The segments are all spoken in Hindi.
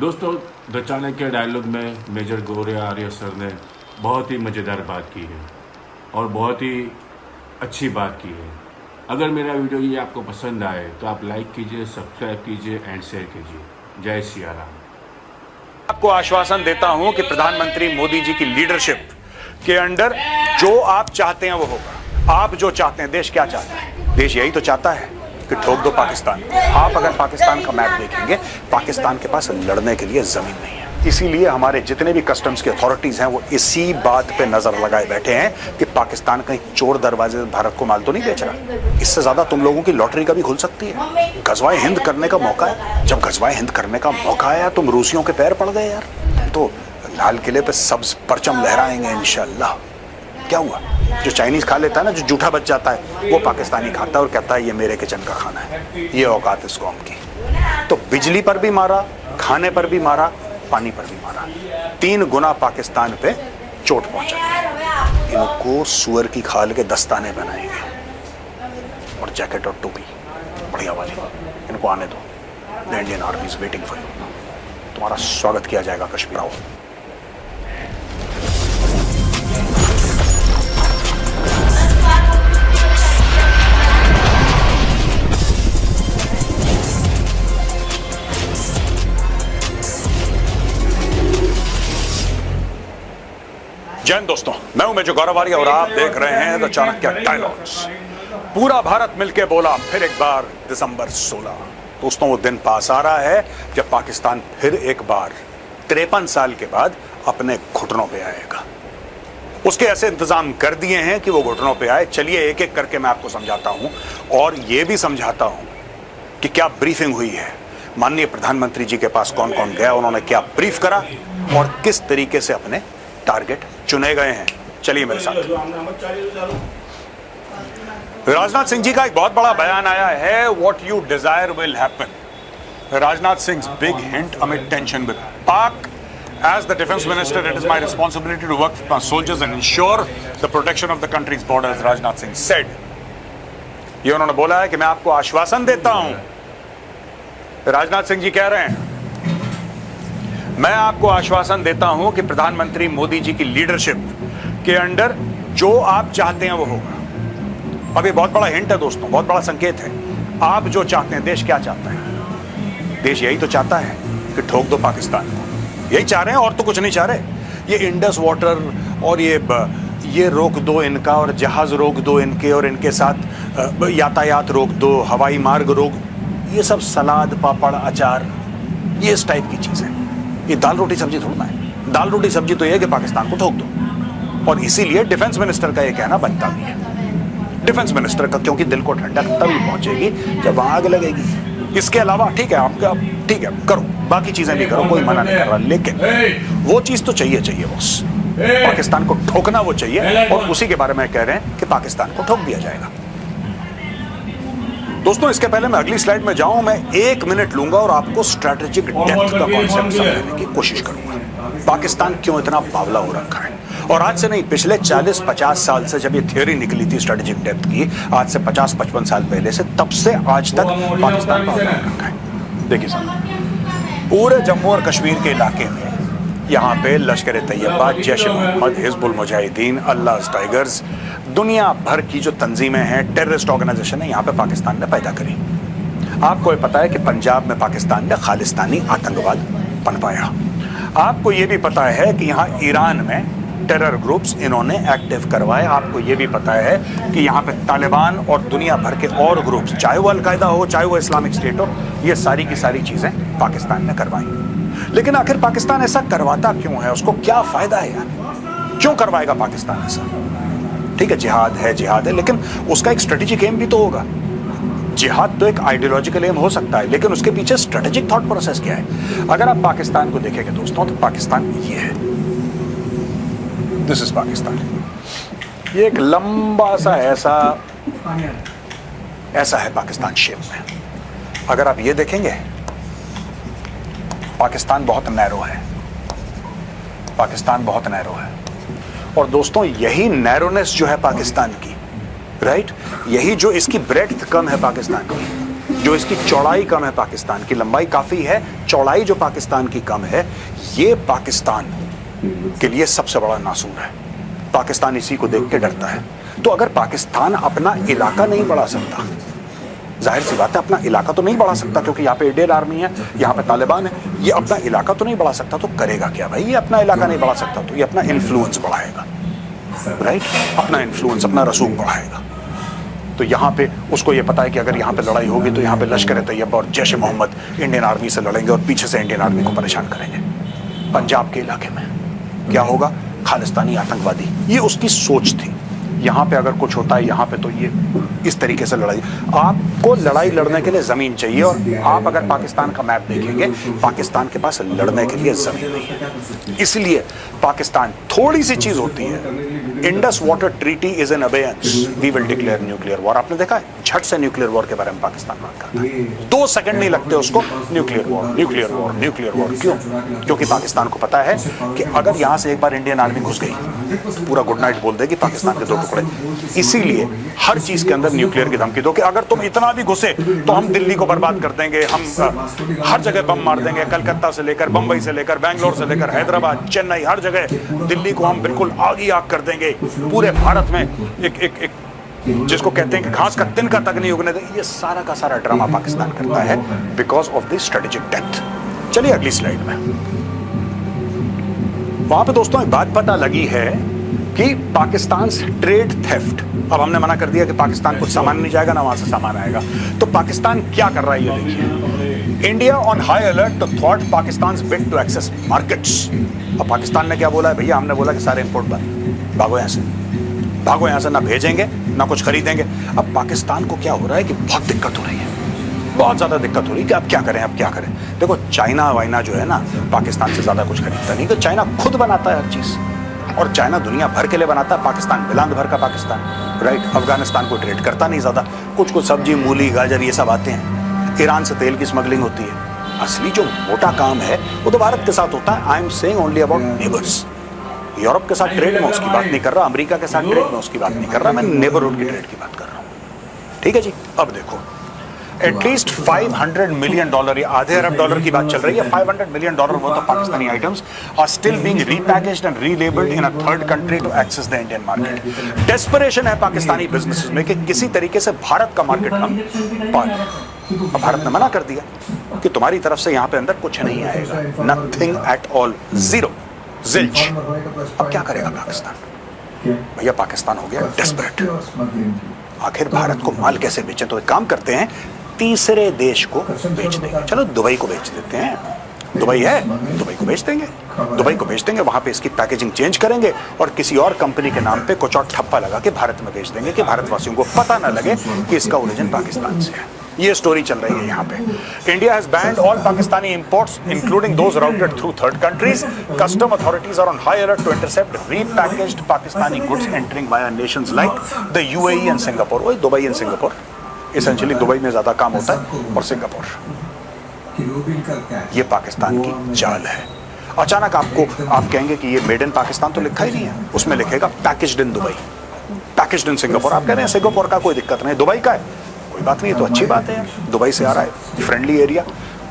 दोस्तों, द चाणक्य डायलॉग में मेजर गौरव आर्य सर ने बहुत ही मज़ेदार बात की है और बहुत ही अच्छी बात की है। अगर मेरा वीडियो ये आपको पसंद आए तो आप लाइक कीजिए, सब्सक्राइब कीजिए एंड शेयर कीजिए। जय सिया राम। आपको आश्वासन देता हूं कि प्रधानमंत्री मोदी जी की लीडरशिप के अंडर जो आप चाहते हैं वो होगा। आप जो चाहते हैं, देश क्या चाहता है? देश यही तो चाहता है कि ठोक दो पाकिस्तान। आप अगर पाकिस्तान का मैप देखेंगे, पाकिस्तान के पास लड़ने के लिए जमीन नहीं है। इसीलिए हमारे जितने भी कस्टम्स की अथॉरिटीज हैं वो इसी बात पे नजर लगाए बैठे हैं कि पाकिस्तान कहीं चोर दरवाजे से भारत को माल तो नहीं बेच रहा। इससे ज्यादा तुम लोगों की लॉटरी का भी खुल सकती है। गजवाए हिंद करने का मौका है। जब गजवाए हिंद करने का मौका आया तुम रूसियों के पैर पड़ गए यार। तो लाल किले पे सब्ज परचम लहराएंगे इंशाल्लाह। क्या हुआ? जो चाइनीज खा लेता है ना, जो जूठा बच जाता है, वो पाकिस्तानी खाता है और कहता है ये मेरे किचन का खाना है। ये औकात इस कौम की। तो बिजली पर भी मारा, खाने पर भी मारा, पानी पर भी मारा। 3 गुना पाकिस्तान पे चोट पहुंचाई। इनको सुअर की खाल के दस्ताने बनाएंगे और जैकेट और टोपी बढ़िया वाली। इनको आने दो। The Indian army is waiting for you. तुम्हारा स्वागत किया जाएगा कश्मीर। जय हिंद दोस्तों, मैं हूं मेजर गौरव आर्य और आप देख रहे हैं द चाणक्य डायलॉग्स। पूरा भारत मिलके बोला फिर एक बार दिसंबर 16। दोस्तों, वो दिन पास आ रहा है जब पाकिस्तान फिर एक बार 53 साल के बाद अपने घुटनों पे आएगा। उसके ऐसे इंतजाम कर दिए हैं कि वो घुटनों पे आए। चलिए एक एक करके मैं आपको समझाता हूं और ये भी समझाता हूं कि क्या ब्रीफिंग हुई है। माननीय प्रधानमंत्री जी के पास कौन कौन गया, उन्होंने क्या ब्रीफ करा और किस तरीके से अपने टारगेट चुने गए हैं। चलिए मेरे साथ। राजनाथ सिंह जी का एक बहुत बड़ा बयान आया है, what you desire will happen. Rajnath Singh big hint amid tension with पाक। As the defense minister, it is my responsibility to work with my soldiers and ensure the protection of the country's borders, Rajnath Singh said. ये उन्होंने बोला है कि मैं आपको आश्वासन देता हूं। राजनाथ सिंह जी कह रहे हैं, मैं आपको आश्वासन देता हूं कि प्रधानमंत्री मोदी जी की लीडरशिप के अंडर जो आप चाहते हैं वो होगा। अब ये बहुत बड़ा हिंट है दोस्तों, बहुत बड़ा संकेत है। आप जो चाहते हैं, देश क्या चाहता है? देश यही तो चाहता है कि ठोक दो पाकिस्तान को। यही चाह रहे हैं और तो कुछ नहीं चाह रहे। ये इंडस वाटर और ये रोक दो इनका, और जहाज रोक दो इनके, और इनके साथ यातायात रोक दो, हवाई मार्ग रोक, ये सब सलाद पापड़ अचार, ये इस टाइप की चीज़ है। ये दाल रोटी सब्जी थोड़ा है। दाल रोटी सब्जी तो ये है कि पाकिस्तान को ठोक दो। और इसीलिए डिफेंस मिनिस्टर का ये कहना बनता भी है। डिफेंस मिनिस्टर का, क्योंकि दिल को ठंडक तभी पहुंचेगी जब वहां आग लगेगी। इसके अलावा ठीक है, आपका ठीक है करो, बाकी चीजें भी करो, कोई मना नहीं कर रहा, लेकिन वो चीज तो चाहिए बॉस। पाकिस्तान को ठोकना वो चाहिए और उसी के बारे में कह रहे हैं कि पाकिस्तान को ठोक दिया जाएगा। दोस्तों, इसके पहले मैं अगली स्लाइड में जाऊं, मैं 1 मिनट लूंगा और आपको स्ट्रैटेजिक डेप्थ का कॉन्सेप्ट समझाने की कोशिश करूंगा। पाकिस्तान क्यों इतना बावला हो रखा है। और आज से नहीं, पिछले 40-50 साल से जब ये थियोरी निकली थी स्ट्रैटेजिक डेप्थ की, आज से 50-55 साल पहले से, तब से आज तक पाकिस्तान बावला हो रखा है। देखिए साहब, पूरे जम्मू और कश्मीर के इलाके में यहाँ पे लश्कर तैयबा, जैश ए मोहम्मद, हिजबुल मुजाहिदीन, अल्लाह टाइगर्स, दुनिया भर की जो तंजीमें हैं, टेररिस्ट ऑर्गेनाइजेशन है, यहाँ पे पाकिस्तान ने पैदा करी। आपको ये पता है कि पंजाब में पाकिस्तान ने खालिस्तानी आतंकवाद पनपाया। आपको ये भी पता है कि यहाँ ईरान में टेरर ग्रुप्स इन्होंने एक्टिव करवाए। आपको ये भी पता है कि यहाँ पे तालिबान और दुनिया भर के और ग्रुप्स, चाहे वो अलकायदा हो, चाहे वो इस्लामिक स्टेट हो, ये सारी की सारी चीजें पाकिस्तान ने करवाई। लेकिन आखिर पाकिस्तान ऐसा करवाता क्यों है? उसको क्या फायदा है यार? क्यों करवाएगा पाकिस्तान ऐसा? ठीक है, जिहाद है, लेकिन उसका एक स्ट्रेटेजिक एम भी तो होगा। जिहाद तो एक आइडियोलॉजिकल एम हो सकता है, लेकिन उसके पीछे स्ट्रेटेजिक थॉट प्रोसेस क्या है? अगर आप पाकिस्तान को देखेंगे दोस्तों, तो पाकिस्तान ये है। This is Pakistan. ये एक लंबा सा ऐसा है पाकिस्तान शेप में। अगर आप ये देखेंगे, पाकिस्तान बहुत नैरो है। पाकिस्तान बहुत नैरो है। और दोस्तों, यही नैरोनेस जो है पाकिस्तान की, राइट, यही जो इसकी ब्रेड्थ कम है पाकिस्तान की, जो इसकी चौड़ाई कम है पाकिस्तान की, लंबाई काफी है, चौड़ाई जो पाकिस्तान की कम है, ये पाकिस्तान के लिए सबसे बड़ा नासूर है। पाकिस्तान इसी को देख के डरता है। तो अगर पाकिस्तान अपना इलाका नहीं बढ़ा सकता, जाहिर सी बात है अपना इलाका तो नहीं बढ़ा सकता, क्योंकि यहाँ पे इंडियन आर्मी है, यहाँ पे तालिबान है, ये अपना इलाका तो नहीं बढ़ा सकता, तो करेगा क्या भाई? ये अपना इलाका नहीं बढ़ा सकता तो ये अपना इन्फ्लुएंस बढ़ाएगा, राइट? अपना इन्फ्लुएंस, अपना रसूख बढ़ाएगा। तो यहाँ पे उसको ये पता है कि अगर यहाँ पे लड़ाई होगी तो यहाँ पे लश्कर तैयबा और जैश मोहम्मद इंडियन आर्मी से लड़ेंगे और पीछे से इंडियन आर्मी को परेशान करेंगे। पंजाब के इलाके में क्या होगा? खालिस्तानी आतंकवादी, ये उसकी सोच थी। यहाँ पे अगर कुछ होता है यहाँ पे, तो ये इस तरीके से लड़ाई, आपको लड़ाई लड़ने के लिए जमीन चाहिए, और आप अगर पाकिस्तान का मैप देखेंगे, पाकिस्तान के पास लड़ने के लिए जमीन नहीं है। इसलिए पाकिस्तान, थोड़ी सी चीज होती है, Indus water treaty is in abeyance, we will declare nuclear war. आपने देखा है, झट से न्यूक्लियर वॉर के बारे में पाकिस्तान बात करता है, 2 सेकंड नहीं लगते उसको, nuclear war, nuclear war, nuclear war. क्यों? क्योंकि पाकिस्तान को पता है कि अगर यहाँ से एक बार इंडियन आर्मी घुस गई, पूरा गुड नाइट बोल देगी पाकिस्तान के 2 टुकड़े। इसीलिए हर चीज के अंदर न्यूक्लियर की धमकी दो कि अगर तुम इतना भी घुसे तो हम दिल्ली को बर्बाद कर देंगे, हम हर जगह बम मार देंगे, कलकत्ता से लेकर बंबई से लेकर बैंगलोर से लेकर हैदराबाद, चेन्नई, हर जगह दिल्ली को हम बिल्कुल आग ही आग कर देंगे। पूरे भारत में एक जिसको कहते हैं कि घास का तिनका तक नहीं उगने देंगे। ये सारा का सारा ड्रामा पाकिस्तान करता है because of the strategic depth. चलिए अगली स्लाइड में। वहां पे दोस्तों एक बात पता लगी है कि पाकिस्तान ट्रेड थेफ्ट, अब हमने मना कर दिया कि पाकिस्तान कुछ सामान नहीं जाएगा ना वहां से सामान आएगा, तो पाकिस्तान क्या कर रहा है ये देखिए। India on high alert to थ्वाट Pakistan bid to access markets. अब पाकिस्तान ने क्या बोला है? भैया हमने बोला कि सारे इंपोर्ट बंद, भागो यहां से, भागो यहां से, ना भेजेंगे ना कुछ खरीदेंगे। अब पाकिस्तान को क्या हो रहा है कि बहुत दिक्कत हो रही है, बहुत ज्यादा दिक्कत हो रही है कि अब क्या करें, अब क्या करें। देखो चाइना वाइना जो है ना, पाकिस्तान से ज्यादा कुछ खरीदता नहीं, तो चाइना खुद बनाता है हर चीज, और चाइना दुनिया भर के लिए बनाता है, पाकिस्तान बिलांद भर का पाकिस्तान, राइट? अफगानिस्तान को ट्रेड करता नहीं ज्यादा, कुछ कुछ सब्जी, मूली, गाजर, ये सब आते हैं। ईरान से तेल की स्मगलिंग होती है। असली जो मोटा काम है वो तो भारत के साथ होता है। I am saying only about neighbours. Europe के साथ ट्रेड में उसकी बात नहीं कर रहा, अमेरिका के साथ ट्रेड में उसकी बात नहीं कर रहा, मैं नेबरहुड की ट्रेड की बात कर रहा हूं। ठीक है जी। अब देखो, एटलीस्ट $500 मिलियन, ये आधे अरब डॉलर की बात चल रही है, $500 million worth of Pakistani items are still being repackaged and relabelled in a third country to access the Indian market. Desperation है पाकिस्तानी बिजनेसेस में कि किसी तरीके से भारत का मार्केट हम पा लें। अब भारत ने मना कर दिया कि तुम्हारी तरफ से यहाँ पे अंदर कुछ नहीं आएगा, nothing at all, zero, zilch. अब क्या करेगा पाकिस्तान? भैया पाकिस्तान हो गया डेस्परेट। आखिर भारत को माल कैसे बेचें? तो एक काम करते हैं, तीसरे देश को बेच देंगे। चलो दुबई को बेच देते हैं, दुबई है, दुबई को बेच देंगे, दुबई को बेच देंगे, वहां पे इसकी पैकेजिंग चेंज करेंगे और किसी और कंपनी के नाम पे कुछ और ठप्पा लगा के भारत में बेच देंगे कि भारतवासियों को पता ना लगे कि इसका ओरिजिन पाकिस्तान से है। ये स्टोरी चल रही है यहाँ पे। India has banned all Pakistani imports including those routed through third countries. Custom authorities are on high alert to intercept repackaged Pakistani goods entering via nations like the UAE and Singapore. वही Dubai and Singapore, essentially Dubai में ज्यादा काम होता है और सिंगापुर। ये पाकिस्तान की चाल है। अचानक आप कहेंगे कि ये मेड इन पाकिस्तान, तो लिखा ही नहीं है, उसमें लिखेगा packaged in Dubai, packaged in Singapore. आप कह रहे हैं सिंगापुर का कोई दिक्कत नहीं, दुबई का है, कोई बात नहीं है, तो अच्छी बात है, दुबई से आ रहा है, फ्रेंडली एरिया,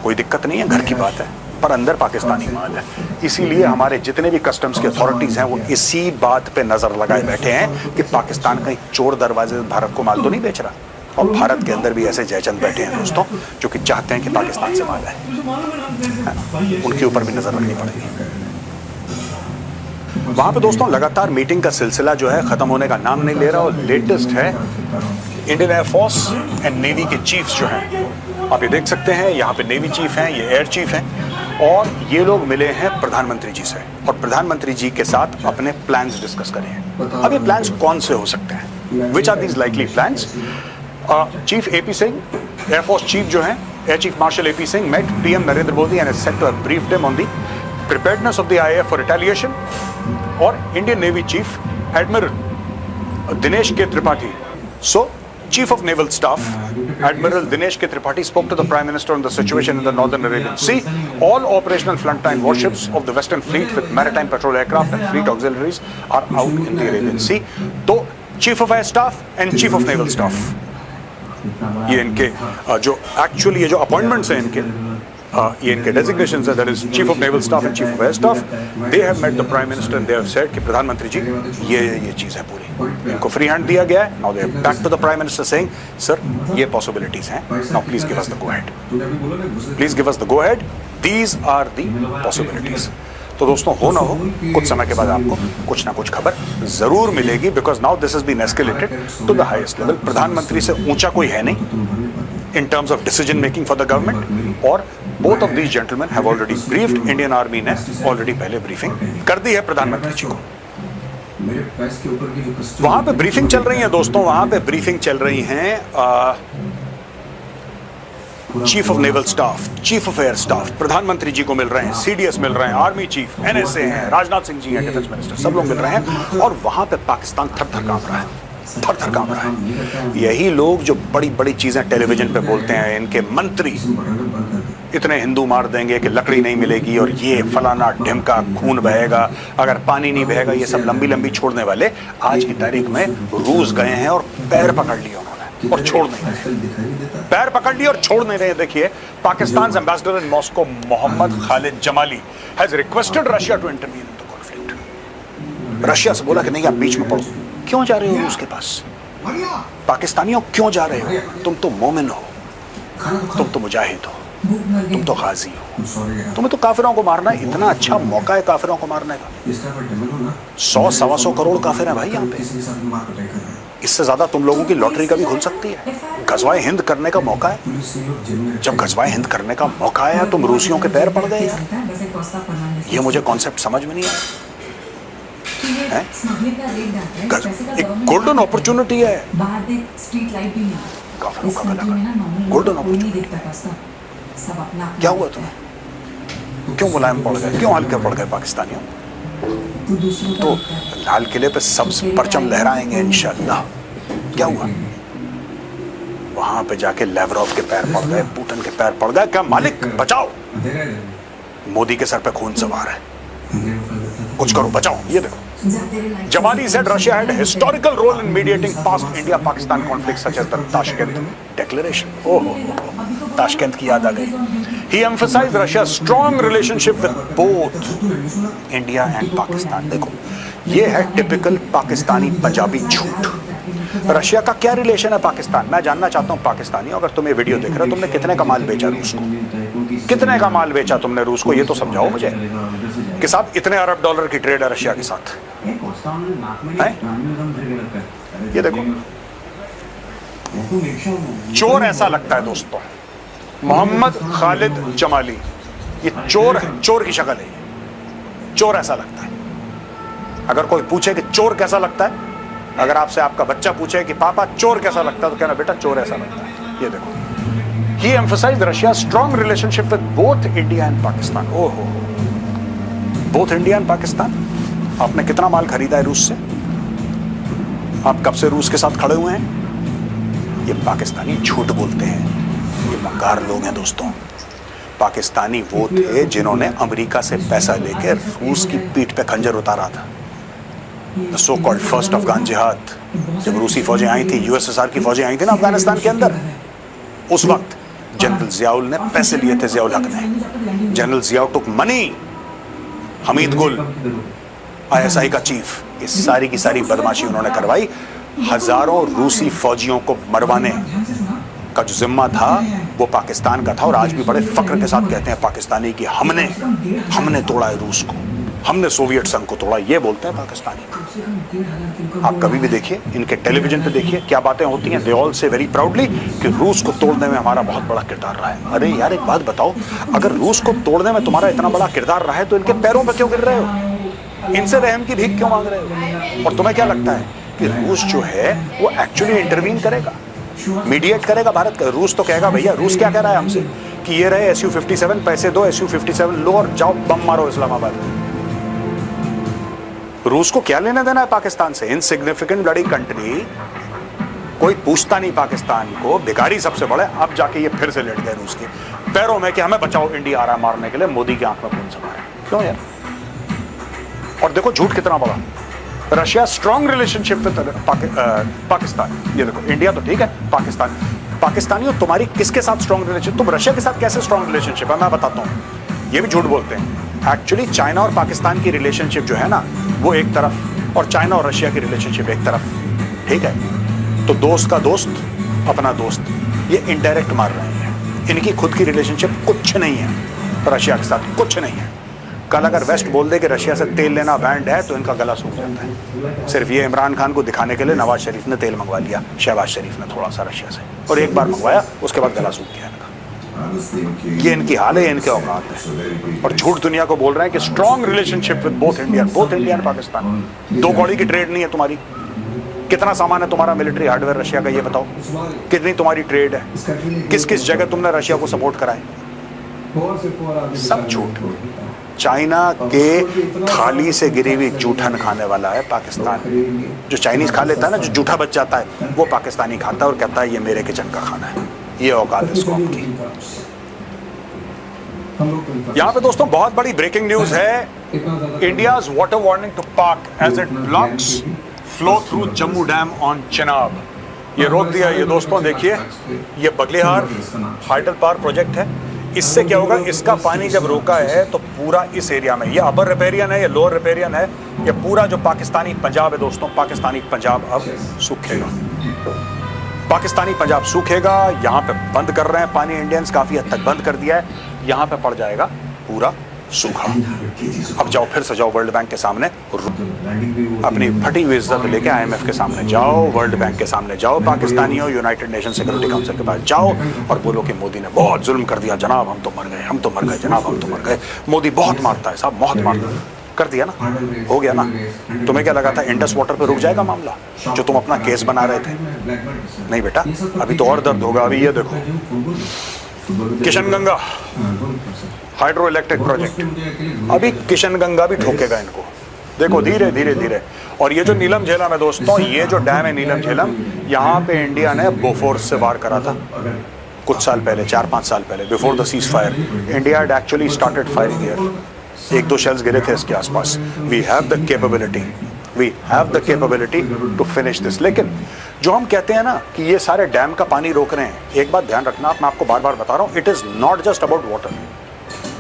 कोई दिक्कत नहीं है, घर की बात है, पर अंदर पाकिस्तानी माल है। इसीलिए हमारे जितने भी कस्टम्स की अथॉरिटीज हैं वो इसी बात पे नजर लगाए बैठे हैं कि पाकिस्तान कहीं चोर दरवाजे भारत को माल तो नहीं बेच रहा। और भारत के अंदर भी ऐसे जयचंद बैठे हैं दोस्तों जो कि चाहते हैं कि पाकिस्तान से माल आए, उनके ऊपर भी नजर रखनी पड़ेगी। वहां पे दोस्तों लगातार मीटिंग का सिलसिला जो है खत्म होने का नाम नहीं ले रहा, और लेटेस्ट है इंडियन एयरफोर्स एंड नेवी के चीफ्स जो हैं, आप ये देख सकते हैं, यहाँ पे नेवी चीफ हैं, ये एयर चीफ हैं, और ये लोग मिले हैं प्रधानमंत्री जी से और प्रधानमंत्री जी के साथ अपने प्लान्स डिस्कस करे हैं। अब ये प्लान्स कौन से हो सकते हैं? Which are these likely plans? Chief AP Singh, air force chief जो हैं, air chief marshal AP Singh met PM Narendra Modi and set to have briefed him on the preparedness of the IAF for retaliation. और Indian navy chief admiral Dinesh K Tripathi, so Chief of Naval Staff, Admiral Dinesh K. Tripathi spoke to the Prime Minister on the situation in the Northern Arabian Sea. All operational frontline warships of the Western Fleet with maritime patrol aircraft and fleet auxiliaries are out in the Arabian Sea. So, Chief of Air Staff and Chief of Naval Staff. ये इनके जो एक्चुअली ये जो अपॉइंटमेंट्स हैं इनके, ये इनके डेजिग्नेशंस है, that is chief of naval staff and chief of air staff, they have met the prime minister and they have said कि प्रधानमंत्री जी ये चीज़ है पूरी, इनको फ्री हैंड दिया गया है। Now they are back to the prime minister saying sir ये पॉसिबिलिटीज हैं, now please give us the go ahead, please give us the go ahead, these are the possibilities. तो दोस्तों हो ना हो कुछ समय के बाद आपको कुछ ना कुछ खबर जरूर मिलेगी, because now this has been escalated to the highest level. प्रधानमंत्री से ऊंचा कोई है नहीं in terms of decision making for the government, और both of these gentlemen have already briefed, Indian Army ने already पहले briefing कर दी है प्रधानमंत्री जी को। वहां पे ब्रीफिंग चल रही है दोस्तों, वहां पे ब्रीफिंग चल रही है chief of naval staff, chief of air staff प्रधानमंत्री जी को मिल रहे हैं, सीडीएस मिल रहे हैं, आर्मी चीफ, एनएसए हैं, राजनाथ सिंह जी हैं, डिफेंस मिनिस्टर, सब लोग मिल रहे हैं, और वहां पे पाकिस्तान थर-थर कांप रहा है, थर-थर कांप रहा है। यही लोग जो बड़ी बड़ी चीजें टेलीविजन पे बोलते हैं, इनके मंत्री इतने हिंदू मार देंगे कि लकड़ी नहीं मिलेगी, और ये फलाना ढिमका खून बहेगा अगर पानी नहीं बहेगा, ये सब लंबी लंबी छोड़ने वाले आज की तारीख में रूस गए हैं और पैर पकड़ लिया उन्होंने और छोड़ नहीं रहे, पैर पकड़ लिए और छोड़ नहीं रहे। देखिए Pakistan ambassador in Moscow Mohammad Khalid Jamali has requested Russia to intervene in the conflict. Russia से बोला कि नहीं आप बीच में पड़ो, क्यों जा रहे हो रूस के पास, पाकिस्तानियों क्यों जा रहे हो, तुम तो मोमिन हो, तुम तो मुजाहिद हो, तुम तो गाजी हो, तुम्हें तो काफिरों को मारना है, इतना अच्छा मौका है काफिरों को मारने का, 100-125 करोड़ काफिर हैं भाई यहाँ पे, इससे ज्यादा तुम लोगों की लॉटरी कभी खुल सकती है। गजवाए हिंद करने का मौका है, जब गजवाए हिंद करने का मौका आया तुम रूसियों के पैर पड़ गए यार, ये मुझे कॉन्सेप्ट समझ में नहीं आया। एक गोल्डन अपॉर्चुनिटी है, काफिरों का गला गोल्डन अपॉर्चुनिटी। क्या हुआ तुम्हें, क्यों मुलायम पड़ गए, क्यों हल्के पड़ गए पाकिस्तानियों, तो लाल किले पे सब परचम लहराएंगे इंशाल्लाह। क्या हुआ, वहां पे जाके लेवरोव के पैर पड़ गए, पुतिन के पैर पड़ गए, क्या मालिक बचाओ, मोदी के सर पे खून सवार है, कुछ करो बचाओ। ये देखो Jamali said Russia had a historical role in mediating past India-Pakistan conflicts such as the Tashkent Declaration. Oh, Tashkent की याद आ गई। He emphasized Russia's strong relationship with both India and Pakistan. देखो ये है टिपिकल पाकिस्तानी पंजाबी झूठ। रशिया का क्या रिलेशन है पाकिस्तान, मैं जानना चाहता हूँ पाकिस्तानियों, अगर तुम ये वीडियो देख रहे हो तुमने कितने का माल बेचा रूस को, कितने का माल बेचा तुमने रूस को, ये तो समझाओ मुझे कि साहब इतने अरब डॉलर की ट्रेड है रशिया के साथ है? ये देखो चोर ऐसा लगता है दोस्तों, मोहम्मद खालिद जमाली ये चोर है, चोर की शक्ल है, चोर ऐसा लगता है। अगर कोई पूछे कि चोर कैसा लगता है, अगर आपसे आपका बच्चा पूछे कि पापा चोर कैसा लगता है, तो कहना बेटा चोर ऐसा लगता है। ये देखो he emphasized Russia's strong relationship with both India and Pakistan. ओहो, both India and Pakistan। आपने कितना माल खरीदा है रूस से, आप कब से रूस के साथ खड़े हुए हैं? ये पाकिस्तानी झूठ बोलते हैं, ये मक्कार लोग हैं दोस्तों। पाकिस्तानी वो थे जिन्होंने अमेरिका से पैसा लेकर रूस की पीठ पे खंजर उतारा था। The so-called first अफगान जिहाद, जब रूसी फौजें आई थी, यूएसएसआर की फौजें आई थी ना अफगानिस्तान के अंदर, उस वक्त जनरल जियाउल ने पैसे लिए थे, जियाउल हक ने, जनरल जियाउल टुक मनी, हमीद गुल आईएसआई का चीफ, ये सारी की सारी बदमाशी उन्होंने करवाई। हजारों रूसी फौजियों को मरवाने का जो जिम्मा था वो पाकिस्तान का था, और आज भी बड़े फक्र के साथ कहते हैं पाकिस्तानी कि हमने तोड़ा है रूस को, हमने सोवियत संघ को तोड़ा, ये बोलते हैं पाकिस्तानी। आप कभी भी देखिए इनके टेलीविजन पे देखिए क्या बातें होती हैं, दे ऑल से वेरी प्राउडली कि रूस को तोड़ने में हमारा बहुत बड़ा किरदार रहा है। अरे यार एक बात बताओ, अगर रूस को तोड़ने में तुम्हारा इतना बड़ा किरदार रहा है तो इनके पैरों पे क्यों गिर रहे हो, इनसे रहम की भीख क्यों मांग रहे हो? और तुम्हें क्या लगता है कि रूस जो है वो एक्चुअली इंटरवीन करेगा, मीडिएट करेगा भारत का? रूस तो कहेगा भैया, रूस क्या कह रहा है हमसे कि ये रहे SU-57, पैसे दो, SU-57 लो और जाओ बम मारो इस्लामाबाद में। रूस को क्या लेना देना है पाकिस्तान से? इनसिग्निफिकेंट ब्लडी कंट्री, कोई पूछता नहीं पाकिस्तान को, भिखारी सबसे बड़े। अब जाके ये फिर से लेट गए रूस के पैरों में कि हमें बचाओ, इंडिया आ रहा है मारने के लिए, मोदी की आंख में खून समा है। क्यों यार? और देखो झूठ कितना बड़ा, Russia strong relationship with Pakistan. ये देखो इंडिया तो ठीक है, पाकिस्तान पाकिस्तानियों तुम्हारी किसके साथ स्ट्रॉन्ग रिलेशन, तुम रशिया के साथ कैसे स्ट्रॉन्ग रिलेशनशिप है, मैं बताता हूँ। ये भी झूठ बोलते हैं। एक्चुअली चाइना और पाकिस्तान की रिलेशनशिप जो है ना वो एक तरफ, और चाइना और रशिया की रिलेशनशिप एक तरफ, ठीक है। तो दोस्त का दोस्त अपना दोस्त, ये इनडायरेक्ट मार रहे हैं। इनकी खुद की रिलेशनशिप कुछ नहीं है रशिया के साथ, कुछ नहीं है। कल अगर वेस्ट बोल दे कि रशिया से तेल लेना बैंड है तो इनका गला सूख जाता है। सिर्फ ये इमरान खान को दिखाने के लिए नवाज शरीफ ने तेल मंगवा लिया, शहबाज शरीफ ने थोड़ा सा रशिया से, और एक बार मंगवाया उसके बाद गला सूख गया इनका। ये इनकी हाल है, इनके औकात है। और झूठ दुनिया को बोल रहे हैं कि strong relationship with both India and Pakistan. दो कौड़ी की ट्रेड नहीं है तुम्हारी। कितना सामान है तुम्हारा मिलिट्री हार्डवेयर रशिया का, ये बताओ। कितनी तुम्हारी ट्रेड है, किस किस जगह तुमने रशिया को सपोर्ट कराए, सब झूठ। चाइना के थाली से गिरी हुई जूठन खाने वाला है पाकिस्तान। जो चाइनीज खा लेता है ना, जो जूठा बच जाता है, वो पाकिस्तानी खाता है और कहता है ये मेरे किचन का खाना है। ये औकात है इसको की। यहाँ पे दोस्तों बहुत बड़ी ब्रेकिंग न्यूज है। India's water warning to Pak as it blocks flow through Jammu dam on Chenab. ये रोक दिया। ये दोस्तों देखिए, ये बगलिहार हाइडल पावर प्रोजेक्ट है। इससे क्या होगा, इसका पानी जब रोका है तो पूरा इस एरिया में, ये अपर रिपेरियन है, ये लोअर रिपेरियन है, ये पूरा जो पाकिस्तानी पंजाब है दोस्तों, पाकिस्तानी पंजाब अब सूखेगा। पाकिस्तानी पंजाब सूखेगा। यहाँ पे बंद कर रहे हैं पानी, इंडियंस काफी हद तक बंद कर दिया है। यहाँ पे पड़ जाएगा पूरा सूखा। अब जाओ फिर से जाओ वर्ल्ड बैंक के सामने, अपनी फटी हुई इज्जत लेके IMF के सामने जाओ, वर्ल्ड बैंक के सामने जाओ, पाकिस्तानियों, यूनाइटेड नेशन सिक्योरिटी काउंसिल के पास जाओ और बोलो कि मोदी ने बहुत जुल्म कर दिया जनाब, हम तो मर गए, हम तो मर गए जनाब, हम तो मर गए। मोदी बहुत मारता है साहब, बहुत मारता है। कर दिया ना, हो गया ना। तुम्हें क्या लगा था इंडस वाटर पे रुक जाएगा मामला, जो तुम अपना केस बना रहे थे? नहीं बेटा, अभी तो और दर्द होगा। अभी ये देखो, किशनगंगा हाइड्रो इलेक्ट्रिक प्रोजेक्ट, अभी किशनगंगा भी ठोकेगा इनको। देखो धीरे धीरे धीरे। और ये जो नीलम झेलम है दोस्तों, ये जो डैम है नीलम झेलम, यहाँ पे इंडिया ने बोफोर्स से वार करा था कुछ साल पहले, 4-5 साल पहले, before the ceasefire. India had actually started firing here. 1-2 shells गिरे थे इसके आसपास। We have the capability to finish this. लेकिन जो हम कहते हैं ना कि ये सारे डैम का पानी रोक रहे हैं, एक बात ध्यान रखना, मैं आपको बार बार बता रहा हूँ, it is not just about water.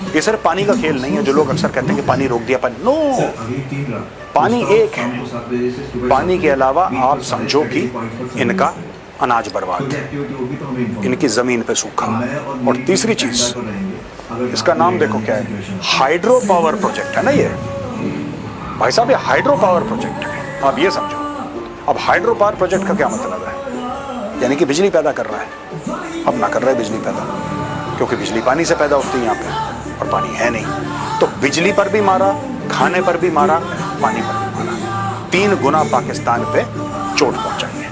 ये सिर्फ पानी का खेल नहीं है। जो लोग अक्सर कहते हैं कि पानी रोक दिया, पानी, नो, पानी एक है। पानी के अलावा आप समझो कि इनका अनाज बर्बाद, इनकी जमीन पे सूखा। और तीसरी चीज, इसका नाम देखो क्या है, हाइड्रो पावर प्रोजेक्ट है ना ये भाई साहब, ये हाइड्रो पावर प्रोजेक्ट है। आप ये समझो। अब हाइड्रो पावर प्रोजेक्ट का क्या मतलब है? यानी कि बिजली पैदा कर रहा है। अब ना कर रहा है बिजली पैदा, क्योंकि बिजली पानी से पैदा होती है यहाँ पे, और पानी है नहीं। तो बिजली पर भी मारा, खाने पर भी मारा, पानी पर भी मारा। 3 गुना पाकिस्तान पे चोट पहुंचाई है।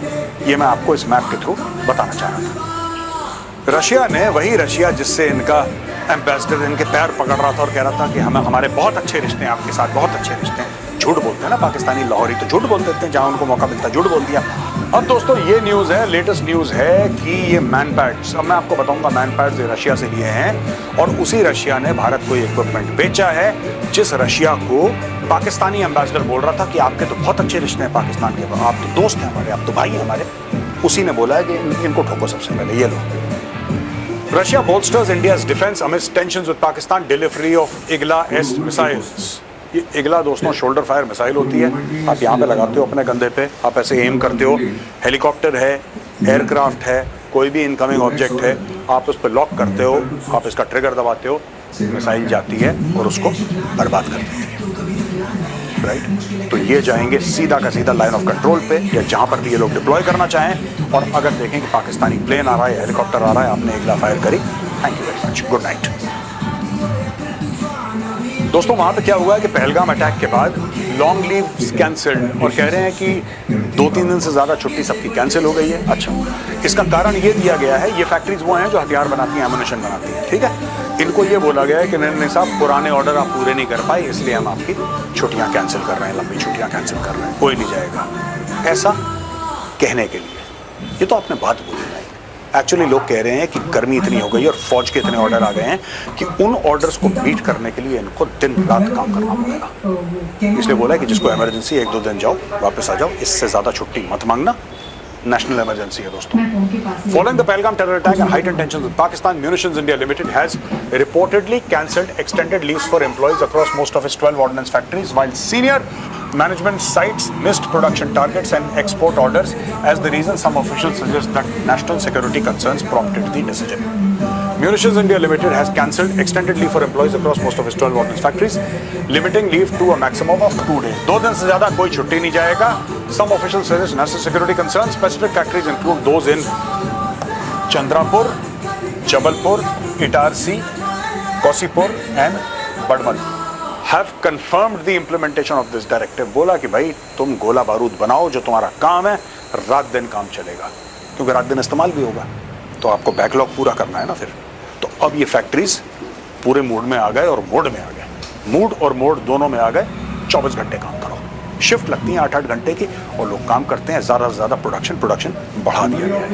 ये मैं आपको इस मैप के थ्रू बताना चाह रहा था। रशिया ने, वही रशिया जिससे इनका एम्बेसडर इनके पैर पकड़ रहा था और कह रहा था कि हमारे बहुत अच्छे रिश्ते हैं आपके साथ, बहुत अच्छे रिश्ते हैं। झूठ बोलते हैं ना पाकिस्तानी, लाहौरी तो झूठ बोल देते हैं, जहां उनको मौका मिलता है झूठ बोल दिया। अब दोस्तों ये न्यूज़ है, लेटेस्ट न्यूज़ है कि ये मैन पैड्स, अब मैं आपको बताऊंगा मैन पैड्स रशिया से लिए हैं, और उसी रशिया ने भारत को इक्विपमेंट बेचा है, जिस रशिया को पाकिस्तानी एम्बेसडर बोल रहा था कि आपके तो बहुत अच्छे रिश्ते हैं पाकिस्तान के, आप तो दोस्त हैं हमारे, आप तो भाई हैं हमारे। उसी ने बोला है कि इनको ठोको सबसे पहले, ये लो। Russia bolsters India's defense amidst tensions with Pakistan, delivery of Igla-S missiles। ये इगला दोस्तों शोल्डर फायर मिसाइल होती है। आप यहाँ पे लगाते हो अपने कंधे पे, आप ऐसे एम करते हो। हेलीकॉप्टर है, एयरक्राफ्ट है, कोई भी इनकमिंग ऑब्जेक्ट है, आप उस पर लॉक करते हो, आप इसका ट्रिगर दबाते हो, मिसाइल जाती है और उसको बर्बाद कर देती है। राइट, तो ये जाएंगे सीधा का सीधा लाइन ऑफ कंट्रोल पे, या जहाँ पर भी ये लोग डिप्लॉय करना चाहें। और अगर देखें कि पाकिस्तानी प्लेन आ रहा है, हेलीकॉप्टर आ रहा है, आपने इगला फायर करी, thank you very much, good night. दोस्तों वहाँ पे क्या हुआ है कि पहलगाम अटैक के बाद लॉन्ग लीव कैंसिल्ड, और कह रहे हैं कि 2-3 दिन से ज़्यादा छुट्टी सबकी कैंसिल हो गई है। अच्छा, इसका कारण ये दिया गया है, ये फैक्ट्रीज वो हैं जो हथियार बनाती हैं, एमुनेशन बनाती हैं, ठीक है। इनको ये बोला गया है कि नहीं साहब, पुराने ऑर्डर आप पूरे नहीं कर पाए, इसलिए हम आपकी छुट्टियाँ कैंसिल कर रहे हैं, लंबी छुट्टियाँ कैंसिल कर रहे हैं, कोई नहीं जाएगा, ऐसा कहने के लिए। ये तो आपने बात बोली नहीं। एक्चुअली लोग कह रहे हैं कि गर्मी इतनी हो गई और फौज के इतने ऑर्डर आ गए हैं कि उन ऑर्डर्स को बीट करने के लिए इनको दिन रात काम करना पड़ेगा। इसलिए बोला है कि जिसको इमरजेंसी 1-2 दिन जाओ, वापस आ जाओ, इससे ज़्यादा छुट्टी मत मांगना, नेशनल इमरजेंसी है दोस्तों। Following the Pahalgam terror attack and heightened tensions with Pakistan, Munitions India Limited has reportedly cancelled extended leaves for employees across most of its 12 ordnance factories, while senior management cites missed production targets and export orders as the reason. Some officials suggest that national security concerns prompted the decision. Munitions India Limited has cancelled extended leave for employees across most of its 12 ordnance factories, limiting leave to a maximum of 2 days. 2 दिन से ज़्यादा कोई छुट्टी नहीं जाएगा. Some officials suggest national security concerns. Specific factories include those in Chandrapur, Jabalpur, Itarsi, Kausipur and Badmal. Have confirmed the implementation of this directive. बोला कि भाई तुम गोला बारूद बनाओ, जो तुम्हारा काम है, रात दिन काम चलेगा, क्योंकि रात दिन इस्तेमाल भी होगा, तो आपको बैकलॉग पूरा करना है ना फिर. तो अब ये फैक्ट्रीज पूरे मूड में आ गए और मोड में आ गए. मूड और मोड दोनों में आ गए. 24 घंटे काम करो. शिफ्ट लगती है 8-8 घंटे की और लोग काम करते हैं. ज़्यादा से ज़्यादा प्रोडक्शन बढ़ा दिया गया है.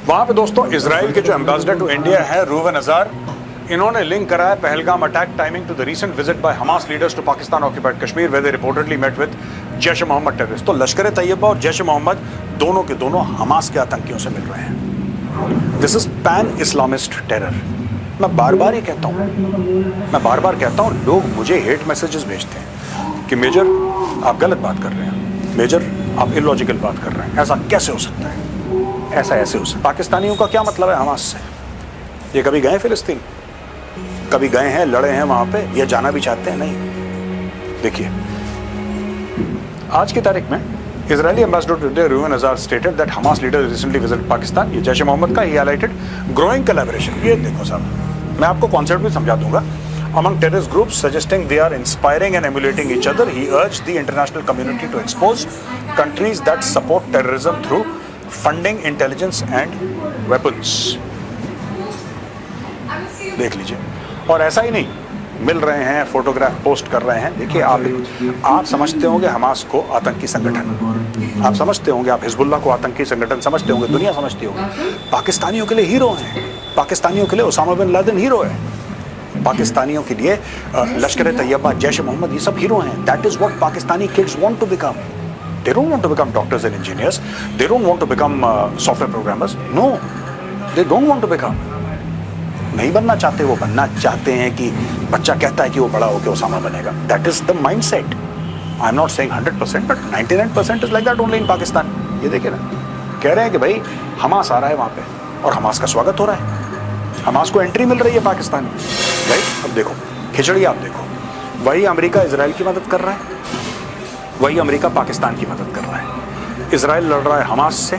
वहाँ पे दोस्तों इजराइल के जो एम्बेसडर टू इंडिया है रूवन अजार, इन्होंने लिंक कराया Pahalgam attack timing to the recent visit by Hamas leaders to Pakistan occupied Kashmir where they reportedly met with Jaish e Mohammad terrorist. तो लश्कर तैयबा और जैश ए मोहम्मद दोनों के दोनों हमास के आतंकियों से मिल रहे हैं. This is pan Islamist terror. मैं बार बार कहता हूँ, लोग मुझे हेट मैसेजेस भेजते हैं कि मेजर आप गलत बात कर रहे हैं, मेजर आप इलॉजिकल बात कर रहे हैं, ऐसा कैसे हो सकता है, ऐसा ऐसे हो सकता है. पाकिस्तानियों का क्या मतलब है हमास से? ये कभी गए फिलिस्तीन? कभी गए हैं, लड़े हैं वहां पे, या जाना भी चाहते हैं? नहीं. देखिए आज की तारीख में Israeli ambassador to India Reuven Azar stated that Hamas leader recently visited Pakistan. ये जैश ए मोहम्मद का ही हाईलाइटेड ग्रोइंग कोलैबोरेशन. ये देखो साहब, मैं आपको कॉन्सेप्ट भी समझा दूंगा. Among terrorist groups suggesting they are inspiring and emulating each other, he urged the international community to expose countries that support terrorism through funding, intelligence and weapons. देख लीजिए. और ऐसा ही नहीं, मिल रहे हैं, फोटोग्राफ पोस्ट कर रहे हैं. देखिए आप समझते होंगे हमास को आतंकी संगठन, आप समझते होंगे, आप हिजबुल्लाह को आतंकी संगठन समझते होंगे, दुनिया समझती होगी. पाकिस्तानियों के लिए हीरो हैं. पाकिस्तानियों के लिए उसामा बिन लादेन हीरो है. पाकिस्तानियों के लिए लश्कर तैयबा, जैश मोहम्मद, ये सब हीरो हैं. That is what Pakistani kids want to become. They don't want to become doctors and engineers. They don't want to become software programmers. No, they don't want to become. नहीं बनना चाहते. वो बनना चाहते हैं कि बच्चा कहता है कि वो बड़ा होकर उसामा बनेगा. That is the mind set. I am not saying 100%, but 99% is like that only in Pakistan. ये देखिए ना, कह रहे हैं कि भाई हमास आ रहा है वहाँ पे और हमास का स्वागत हो रहा है. हमास को एंट्री मिल रही है पाकिस्तान में. राइट. अब देखो खिचड़ी, आप देखो, वही अमेरिका इसराइल की मदद कर रहा है, वही अमेरिका पाकिस्तान की मदद कर रहा है. इसराइल लड़ रहा है हमास से,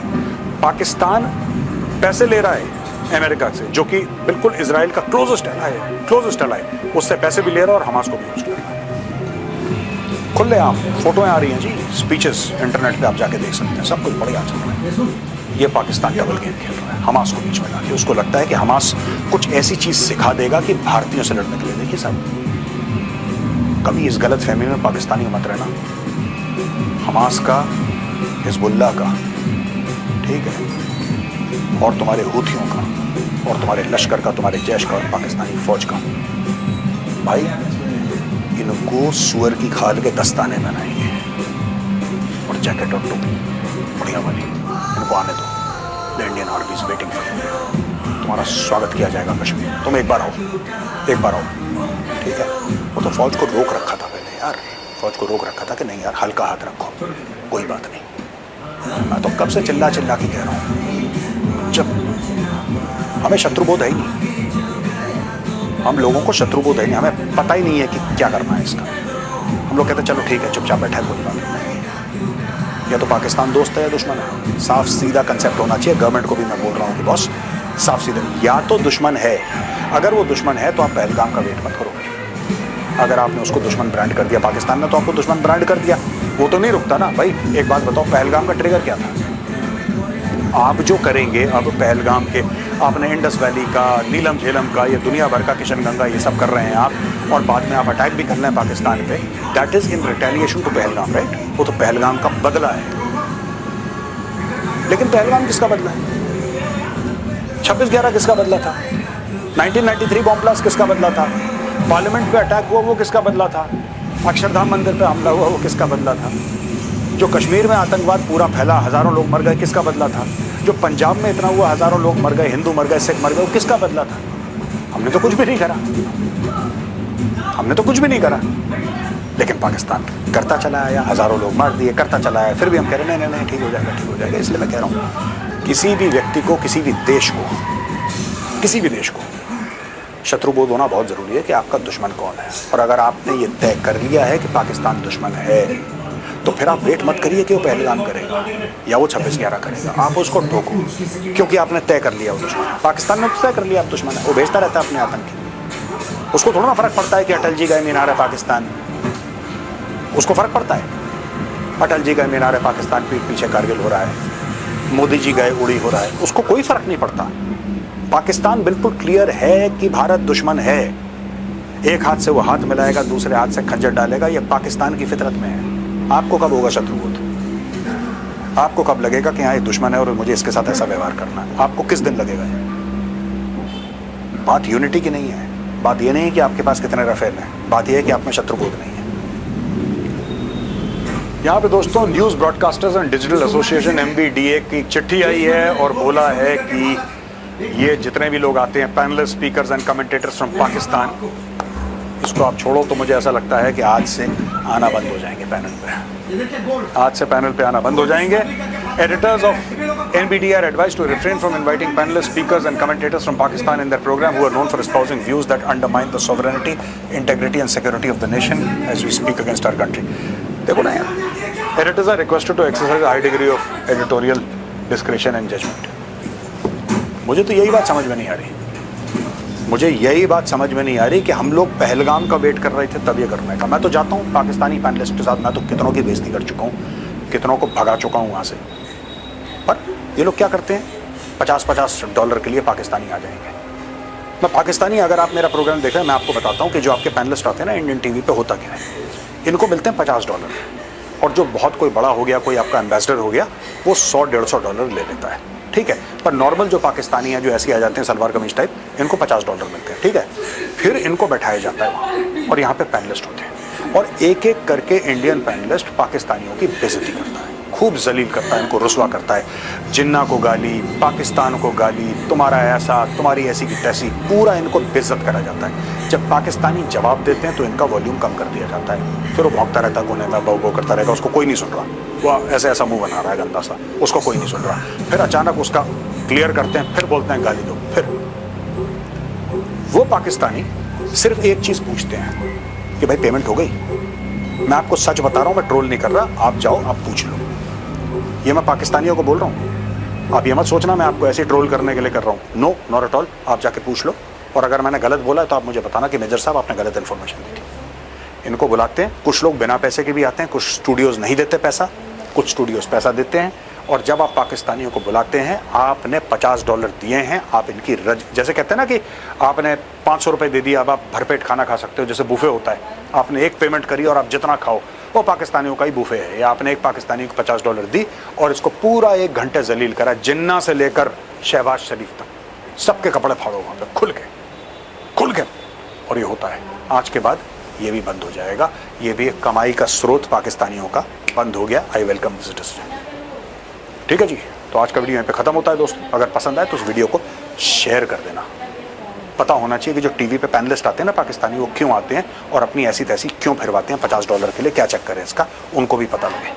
पाकिस्तान पैसे ले रहा है अमेरिका से, जो कि बिल्कुल इसराइल का क्लोजेस्ट एलाई, उससे पैसे भी ले रहा है और हमास को भी यूज कर रहा है. खुलेआम फोटोएं आ रही हैं जी, स्पीचेस इंटरनेट पे आप जाके देख सकते हैं, सब कुछ बढ़िया चल रहा है. ये पाकिस्तान डबल गेम खेल रहा है हमास को बीच में लाके. उसको लगता है कि हमास कुछ ऐसी चीज सिखा देगा कि भारतीयों से लड़ने के लिए. देखिए साहब, कभी इस गलत फहमी में पाकिस्तानी मत रहना. हमास का, हिजबुल्लाह का, ठीक है, और तुम्हारे हूथियों का, और तुम्हारे लश्कर का, तुम्हारे जैश का, और पाकिस्तानी फौज का, भाई इनको सुअर की खाल के दस्ताने बनाएंगे और जैकेट और टोपी बढ़िया वाली. इनको आने दो. The Indian army is waiting for you. तुम्हारा स्वागत किया जाएगा कश्मीर. तुम एक बार आओ, ठीक है. वो तो फौज को रोक रखा था पहले यार, फौज को रोक रखा था कि नहीं यार, हल्का हाथ रखो, कोई बात नहीं. मैं तो कब से चिल्ला के कह रहा हूँ, जब हमें शत्रुबोध है ही नहीं, हम लोगों को शत्रुबोध है नहीं, हमें पता ही नहीं है कि क्या करना है इसका. हम लोग कहते हैं चलो ठीक है, चुपचाप बैठा है, कोई बात नहीं. या तो पाकिस्तान दोस्त है या दुश्मन है. साफ सीधा कंसेप्ट होना चाहिए. गवर्नमेंट को भी मैं बोल रहा हूँ कि बॉस साफ सीधा, या तो दुश्मन है. अगर वो दुश्मन है तो आप पहलगाम का वेट मत करो. अगर आपने उसको दुश्मन ब्रांड कर दिया, पाकिस्तान ने तो आपको दुश्मन ब्रांड कर दिया, वो तो नहीं रुकता ना भाई. एक बात बताओ, पहलगाम का ट्रिगर क्या था? आप जो करेंगे अब पहलगाम के, आपने इंडस वैली का, नीलम झेलम का, ये दुनिया भर का किशनगंगा, ये सब कर रहे हैं आप, और बाद में आप अटैक भी कर रहे हैं पाकिस्तान पे. That is in retaliation to Pahalgam, right. वो तो पहलगाम का बदला है. लेकिन पहलगाम किसका बदला है? 26/11 किसका बदला था? 1993 बॉम्ब ब्लास्ट किसका बदला था? पार्लियामेंट पे अटैक हुआ, वो किसका बदला था? अक्षरधाम मंदिर पे हमला हुआ, वो किसका बदला था? जो कश्मीर में आतंकवाद पूरा फैला, हजारों लोग मर गए, किसका बदला था? जो पंजाब में इतना हुआ, हजारों लोग मर गए, हिंदू मर गए, सिख मर गए, वो किसका बदला था? हमने तो कुछ भी नहीं करा, हमने तो कुछ भी नहीं करा। लेकिन पाकिस्तान करता चला आया, हजारों लोग मार दिए, करता चला आया, फिर भी हम कह रहे हैं नहीं ठीक हो जाएगा, ठीक हो जाएगा। इसलिए मैं कह रहा हूँ, किसी भी व्यक्ति को, किसी भी देश को शत्रुबोध होना बहुत जरूरी है कि आपका दुश्मन कौन है। और अगर आपने ये तय कर लिया है कि पाकिस्तान दुश्मन है, तो फिर आप वेट मत करिए कि वो पहलगाम करेगा या वो 26/11 करेगा, आप उसको ठोको, क्योंकि आपने तय कर लिया वो दुश्मन है। पाकिस्तान ने तय कर लिया आप दुश्मन है, वो भेजता रहता है अपने आतंकी। उसको थोड़ा ना फर्क पड़ता है कि अटल जी गए मीनार है पाकिस्तान, उसको फर्क पड़ता है अटल जी गए मीनार है पाकिस्तान, पीठ पीछे कारगिल हो रहा है, मोदी जी गए उड़ी हो रहा है, उसको कोई फर्क नहीं पड़ता। पाकिस्तान बिल्कुल क्लियर है कि भारत दुश्मन है। एक हाथ से वो हाथ मिलाएगा, दूसरे हाथ से खंजर डालेगा, ये पाकिस्तान की फितरत में है। आपको कब होगा शत्रुबोध? आपको कब लगेगा कि हाँ ये दुश्मन है और मुझे इसके साथ ऐसा व्यवहार करना है? आपको किस दिन लगेगा? बात यूनिटी की नहीं है, बात ये नहीं कि आपके पास कितने राफेल हैं, बात यह है कि आप में शत्रुबोध नहीं है। यहाँ पे दोस्तों news broadcasters and digital association MBDA की चिट्ठी आई है और बोला है कि ये जितने भी लोग आते हैं, panelist, speakers and commentators from Pakistan, इसको आप छोड़ो तो मुझे ऐसा लगता है कि आज से आना बंद हो जाएंगे पैनल पे, आज से पैनल पे आना बंद हो जाएंगे। Editors of NBD are advised to refrain from inviting panelists, speakers and commentators from Pakistan in their program who are known for espousing views that undermine the sovereignty, integrity and security of the nation as we speak against our country. देखो ना यार, editors are requested to exercise a high degree of editorial discretion and judgment. मुझे तो यही बात समझ में नहीं आ रही, मुझे यही बात समझ में नहीं आ रही कि हम लोग पहलगाम का वेट कर रहे थे तब ये करने का। मैं तो जाता हूँ पाकिस्तानी पैनलिस्ट के साथ, मैं तो कितनों की बेइज्जती कर चुका हूँ, कितनों को भगा चुका हूँ वहाँ से। पर ये लोग क्या करते हैं, $50 के लिए पाकिस्तानी आ जाएंगे। मैं पाकिस्तानी, अगर आप मेरा प्रोग्राम देख रहे हैं, मैं आपको बताता हूँ कि जो आपके पैनलिस्ट आते हैं ना इंडियन टीवी पे, होता क्या है, इनको मिलते हैं $50, और जो बहुत कोई बड़ा हो गया, कोई आपका एम्बेसडर हो गया, वो $100-150 ले लेता है, ठीक है। पर नॉर्मल जो पाकिस्तानी है, जो ऐसे आ जाते हैं सलवार कमीज टाइप, इनको $50 मिलते हैं, ठीक है। फिर इनको बैठाया जाता है वहाँ, और यहाँ पे पैनलिस्ट होते हैं, और एक एक करके इंडियन पैनलिस्ट पाकिस्तानियों की बेइज्जती करता है, खूब जलील करता है, इनको रुसवा करता है। जिन्ना को गाली, पाकिस्तान को गाली, तुम्हारा ऐसा, तुम्हारी ऐसी की तैसी, पूरा इनको बेइज्जत करा जाता है। जब पाकिस्तानी जवाब देते हैं तो इनका वॉल्यूम कम कर दिया जाता है, फिर वो भौंकता रहता है, कोने में बो बो करता रहेगा, उसको कोई नहीं सुन रहा, वो ऐसे ऐसा मुंह बना रहा है गंदा सा, उसको कोई नहीं सुन रहा। फिर अचानक उसका क्लियर करते हैं, फिर बोलते हैं गाली दो। फिर वो पाकिस्तानी सिर्फ एक चीज़ पूछते हैं कि भाई पेमेंट हो गई? मैं आपको सच बता रहा हूँ, मैं ट्रोल नहीं कर रहा, आप जाओ आप पूछ लो। ये मैं पाकिस्तानियों को बोल रहा हूँ, आप ये मत सोचना मैं आपको ऐसे ट्रोल करने के लिए कर रहा हूँ, नो, नॉट एट ऑल। आप जाके पूछ लो, और अगर मैंने गलत बोला है तो आप मुझे बताना कि मेजर साहब आपने गलत इन्फॉर्मेशन दी थी। इनको बुलाते हैं, कुछ लोग बिना पैसे के भी आते हैं, कुछ स्टूडियोज़ नहीं देते पैसा, कुछ स्टूडियोज़ पैसा देते हैं। और जब आप पाकिस्तानियों को बुलाते हैं, आपने $50 दिए हैं, आप इनकी जैसे कहते हैं ना कि आपने 500 रुपये दे दिया, अब आप भरपेट खाना खा सकते हो, जैसे बुफे होता है, आपने एक पेमेंट करी और आप जितना खाओ, वो पाकिस्तानियों का ही बुफे है। या आपने एक पाकिस्तानी को $50 दी और इसको पूरा 1 घंटे जलील करा, जिन्ना से लेकर शहबाज शरीफ तक, सबके कपड़े फाड़ो वहाँ पे खुल के। और ये होता है। आज के बाद ये भी बंद हो जाएगा, ये भी एक कमाई का स्रोत पाकिस्तानियों का बंद हो गया। I welcome this decision. ठीक है जी, तो आज का वीडियो यहाँ पे ख़त्म होता है दोस्तों। अगर पसंद आए तो उस वीडियो को शेयर कर देना। पता होना चाहिए कि जो टीवी पे पैनलिस्ट आते हैं ना पाकिस्तानी, वो क्यों आते हैं और अपनी ऐसी तैसी क्यों फिरवाते हैं $50 के लिए, क्या चक्कर है इसका, उनको भी पता लगे।